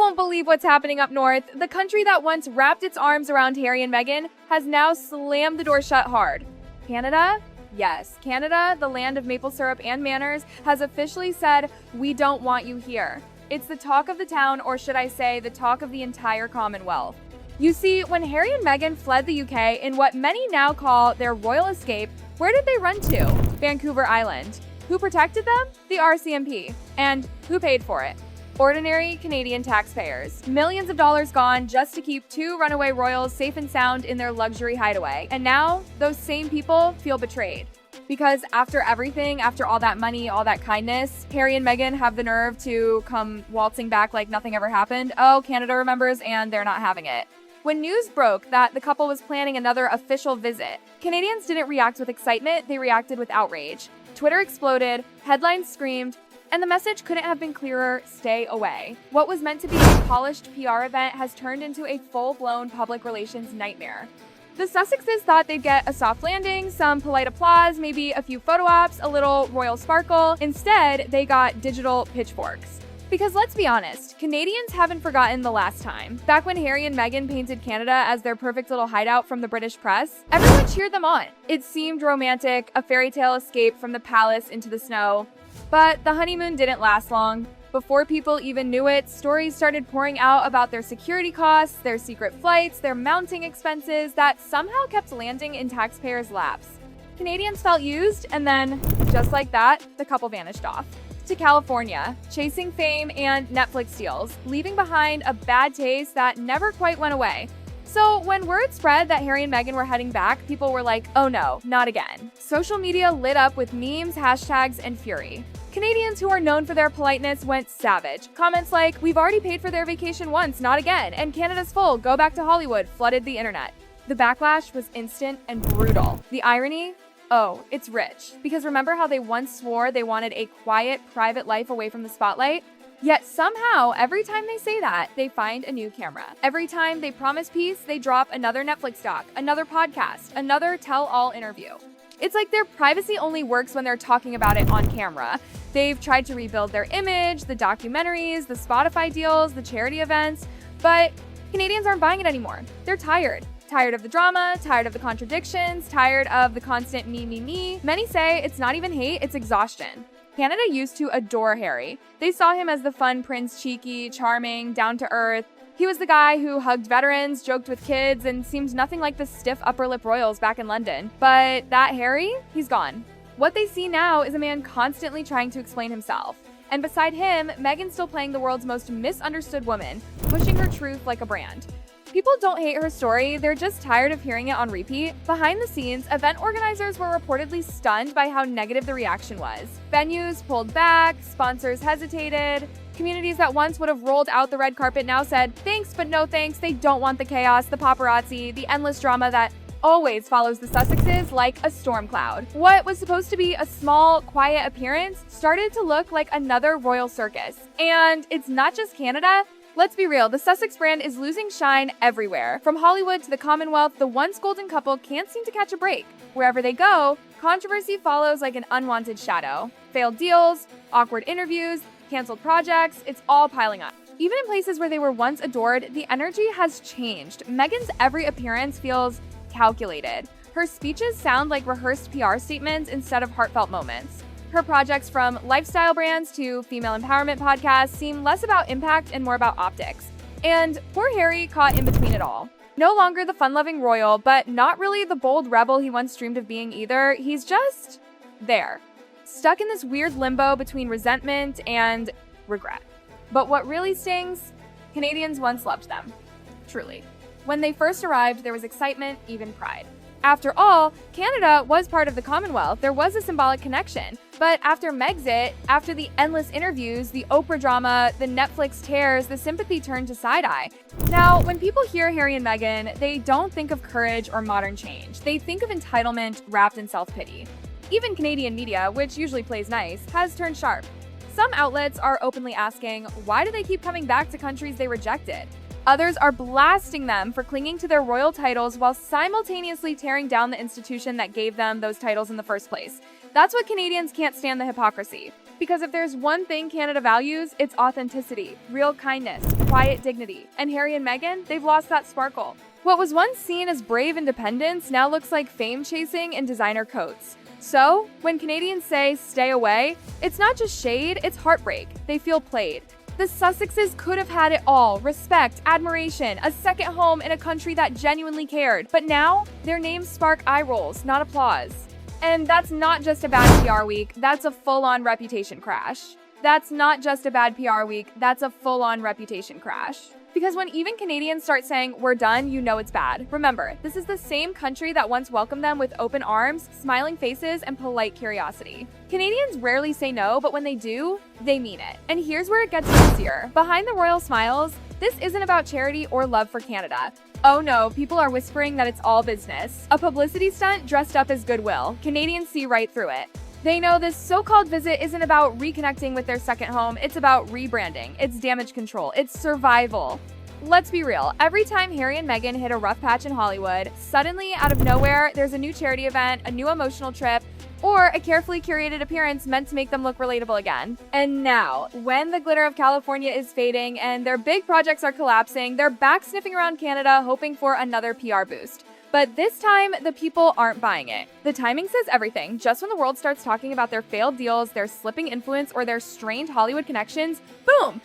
won't believe what's happening up north. The country that once wrapped its arms around Harry and Meghan has now slammed the door shut hard. Canada? Yes, Canada, the land of maple syrup and manners, has officially said, "We don't want you here." It's the talk of the town, or should I say, the talk of the entire Commonwealth. You see, when Harry and Meghan fled the UK in what many now call their royal escape, where did they run to? Vancouver Island. Who protected them? The RCMP. And who paid for it? Ordinary Canadian taxpayers. Millions of dollars gone just to keep two runaway royals safe and sound in their luxury hideaway. And now, those same people feel betrayed. Because after everything, after all that money, all that kindness, Harry and Meghan have the nerve to come waltzing back like nothing ever happened. Oh, Canada remembers, and they're not having it. When news broke that the couple was planning another official visit, Canadians didn't react with excitement, they reacted with outrage. Twitter exploded, headlines screamed, and the message couldn't have been clearer: stay away. What was meant to be a polished PR event has turned into a full-blown public relations nightmare. The Sussexes thought they'd get a soft landing, some polite applause, maybe a few photo ops, a little royal sparkle. Instead, they got digital pitchforks. Because let's be honest, Canadians haven't forgotten the last time. Back when Harry and Meghan painted Canada as their perfect little hideout from the British press, everyone cheered them on. It seemed romantic, a fairy tale escape from the palace into the snow. But the honeymoon didn't last long. Before people even knew it, stories started pouring out about their security costs, their secret flights, their mounting expenses that somehow kept landing in taxpayers' laps. Canadians felt used, and then, just like that, the couple vanished off to California, chasing fame and Netflix deals, leaving behind a bad taste that never quite went away. So when word spread that Harry and Meghan were heading back, people were like, oh no, not again. Social media lit up with memes, hashtags, and fury. Canadians who are known for their politeness went savage. Comments like, "We've already paid for their vacation once, not again, and Canada's full, go back to Hollywood," flooded the internet. The backlash was instant and brutal. The irony? Oh, it's rich. Because remember how they once swore they wanted a quiet, private life away from the spotlight? Yet somehow, every time they say that, they find a new camera. Every time they promise peace, they drop another Netflix doc, another podcast, another tell-all interview. It's like their privacy only works when they're talking about it on camera. They've tried to rebuild their image, the documentaries, the Spotify deals, the charity events, but Canadians aren't buying it anymore. They're tired. Tired of the drama, tired of the contradictions, tired of the constant me. Many say it's not even hate, it's exhaustion. Canada used to adore Harry. They saw him as the fun prince, cheeky, charming, down to earth. He was the guy who hugged veterans, joked with kids, and seemed nothing like the stiff upper lip royals back in London. But that Harry, he's gone. What they see now is a man constantly trying to explain himself. And beside him, Meghan's still playing the world's most misunderstood woman, pushing her truth like a brand. People don't hate her story, they're just tired of hearing it on repeat. Behind the scenes, event organizers were reportedly stunned by how negative the reaction was. Venues pulled back, sponsors hesitated. Communities that once would have rolled out the red carpet now said, thanks but no thanks, they don't want the chaos, the paparazzi, the endless drama that always follows the Sussexes like a storm cloud. What was supposed to be a small, quiet appearance started to look like another royal circus. And it's not just Canada. Let's be real, the Sussex brand is losing shine everywhere. From Hollywood to the Commonwealth, the once golden couple can't seem to catch a break. Wherever they go, controversy follows like an unwanted shadow. Failed deals, awkward interviews, canceled projects, it's all piling up. Even in places where they were once adored, the energy has changed. Meghan's every appearance feels calculated. Her speeches sound like rehearsed PR statements instead of heartfelt moments. Her projects, from lifestyle brands to female empowerment podcasts, seem less about impact and more about optics. And poor Harry caught in between it all. No longer the fun-loving royal, but not really the bold rebel he once dreamed of being either. He's just there, stuck in this weird limbo between resentment and regret. But what really stings? Canadians once loved them. Truly. When they first arrived, there was excitement, even pride. After all, Canada was part of the Commonwealth. There was a symbolic connection. But after Megxit, after the endless interviews, the Oprah drama, the Netflix tears, the sympathy turned to side-eye. Now, when people hear Harry and Meghan, they don't think of courage or modern change. They think of entitlement wrapped in self-pity. Even Canadian media, which usually plays nice, has turned sharp. Some outlets are openly asking, why do they keep coming back to countries they rejected? Others are blasting them for clinging to their royal titles while simultaneously tearing down the institution that gave them those titles in the first place. That's what Canadians can't stand, the hypocrisy. Because if there's one thing Canada values, it's authenticity, real kindness, quiet dignity. And Harry and Meghan, they've lost that sparkle. What was once seen as brave independence now looks like fame chasing in designer coats. So, when Canadians say stay away, it's not just shade, it's heartbreak. They feel played. The Sussexes could have had it all: respect, admiration, a second home in a country that genuinely cared. But now, their names spark eye rolls, not applause. And that's not just a bad PR week, that's a full-on reputation crash. That's not just a bad PR week, that's a full-on reputation crash. Because when even Canadians start saying, "we're done," you know it's bad. Remember, this is the same country that once welcomed them with open arms, smiling faces, and polite curiosity. Canadians rarely say no, but when they do, they mean it. And here's where it gets juicier. Behind the royal smiles, this isn't about charity or love for Canada. Oh no, people are whispering that it's all business. A publicity stunt dressed up as goodwill. Canadians see right through it. They know this so-called visit isn't about reconnecting with their second home, it's about rebranding, it's damage control, it's survival. Let's be real, every time Harry and Meghan hit a rough patch in Hollywood, suddenly, out of nowhere, there's a new charity event, a new emotional trip, or a carefully curated appearance meant to make them look relatable again. And now, when the glitter of California is fading and their big projects are collapsing, they're back sniffing around Canada hoping for another PR boost. But this time, the people aren't buying it. The timing says everything. Just when the world starts talking about their failed deals, their slipping influence, or their strained Hollywood connections, boom!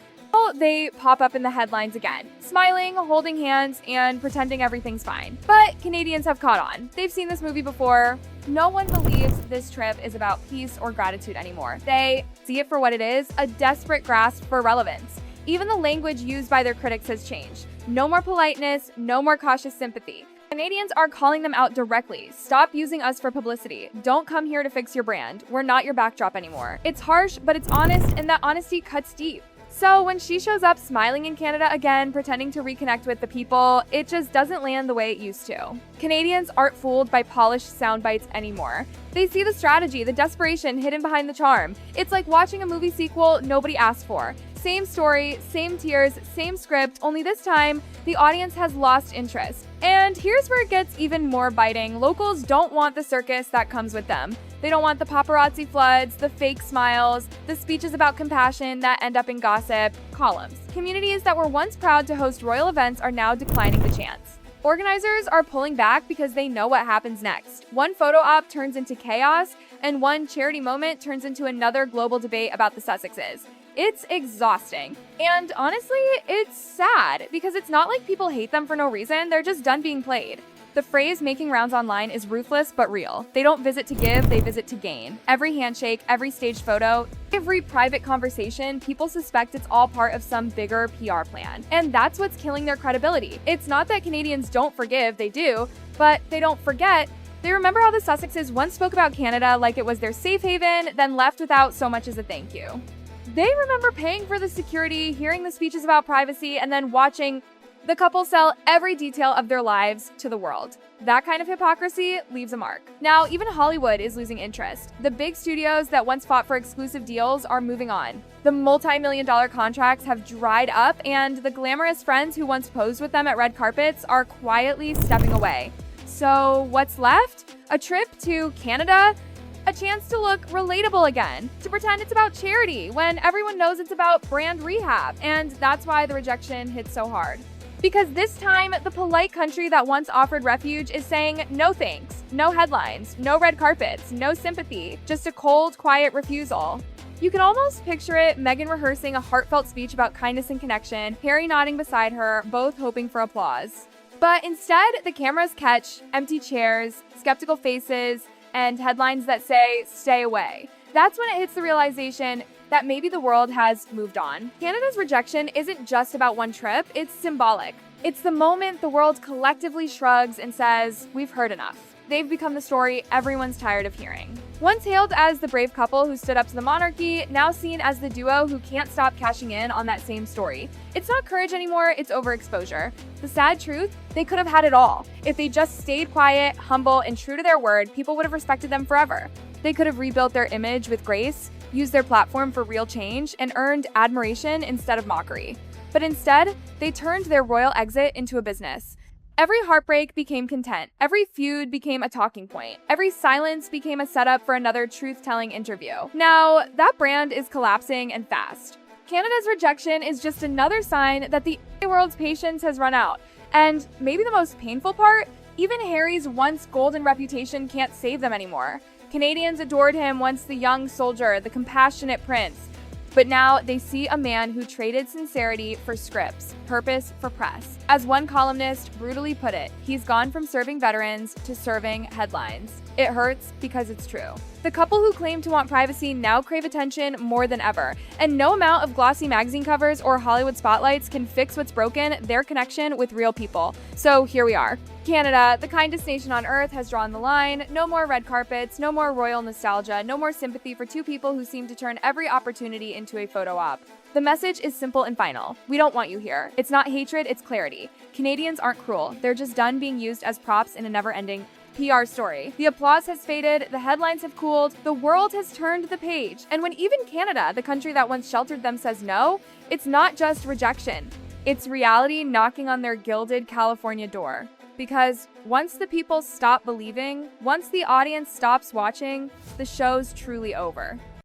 They pop up in the headlines again, smiling, holding hands, and pretending everything's fine. But Canadians have caught on. They've seen this movie before. No one believes this trip is about peace or gratitude anymore. They see it for what it is, a desperate grasp for relevance. Even the language used by their critics has changed. No more politeness, no more cautious sympathy. Canadians are calling them out directly. Stop using us for publicity. Don't come here to fix your brand. We're not your backdrop anymore. It's harsh, but it's honest, and that honesty cuts deep. So when she shows up smiling in Canada again, pretending to reconnect with the people, it just doesn't land the way it used to. Canadians aren't fooled by polished sound bites anymore. They see the strategy, the desperation hidden behind the charm. It's like watching a movie sequel nobody asked for. Same story, same tears, same script, only this time, the audience has lost interest. And here's where it gets even more biting. Locals don't want the circus that comes with them. They don't want the paparazzi floods, the fake smiles, the speeches about compassion that end up in gossip columns. Communities that were once proud to host royal events are now declining the chance. Organizers are pulling back because they know what happens next. One photo op turns into chaos, and one charity moment turns into another global debate about the Sussexes. It's exhausting. And honestly, it's sad because it's not like people hate them for no reason, they're just done being played. The phrase making rounds online is ruthless but real. They don't visit to give, they visit to gain. Every handshake, every staged photo, every private conversation, people suspect it's all part of some bigger PR plan. And that's what's killing their credibility. It's not that Canadians don't forgive, they do, but they don't forget. They remember how the Sussexes once spoke about Canada like it was their safe haven, then left without so much as a thank you. They remember paying for the security, hearing the speeches about privacy, and then watching the couple sell every detail of their lives to the world. That kind of hypocrisy leaves a mark. Now, even Hollywood is losing interest. The big studios that once fought for exclusive deals are moving on. The multi-million-dollar contracts have dried up, and the glamorous friends who once posed with them at red carpets are quietly stepping away. So what's left? A trip to Canada? A chance to look relatable again, to pretend it's about charity when everyone knows it's about brand rehab, and that's why the rejection hits so hard. Because this time, the polite country that once offered refuge is saying no thanks, no headlines, no red carpets, no sympathy, just a cold, quiet refusal. You can almost picture it, Meghan rehearsing a heartfelt speech about kindness and connection, Harry nodding beside her, both hoping for applause. But instead, the cameras catch empty chairs, skeptical faces, and headlines that say, "stay away." That's when it hits the realization that maybe the world has moved on. Canada's rejection isn't just about one trip, it's symbolic. It's the moment the world collectively shrugs and says, we've heard enough. They've become the story everyone's tired of hearing. Once hailed as the brave couple who stood up to the monarchy, now seen as the duo who can't stop cashing in on that same story. It's not courage anymore, it's overexposure. The sad truth, they could have had it all. If they just stayed quiet, humble, and true to their word, people would have respected them forever. They could have rebuilt their image with grace, used their platform for real change, and earned admiration instead of mockery. But instead, they turned their royal exit into a business. Every heartbreak became content. Every feud became a talking point. Every silence became a setup for another truth-telling interview. Now, that brand is collapsing and fast. Canada's rejection is just another sign that the world's patience has run out. And maybe the most painful part, even Harry's once golden reputation can't save them anymore. Canadians adored him once the young soldier, the compassionate prince. But now they see a man who traded sincerity for scripts, purpose for press. As one columnist brutally put it, he's gone from serving veterans to serving headlines. It hurts because it's true. The couple who claim to want privacy now crave attention more than ever, and no amount of glossy magazine covers or Hollywood spotlights can fix what's broken, their connection with real people. So here we are. Canada, the kindest nation on earth, has drawn the line. No more red carpets, no more royal nostalgia, no more sympathy for two people who seem to turn every opportunity into a photo op. The message is simple and final. We don't want you here. It's not hatred, it's clarity. Canadians aren't cruel. They're just done being used as props in a never-ending PR story. The applause has faded, the headlines have cooled, the world has turned the page. And when even Canada, the country that once sheltered them, says no, it's not just rejection. It's reality knocking on their gilded California door. Because once the people stop believing, once the audience stops watching, the show's truly over.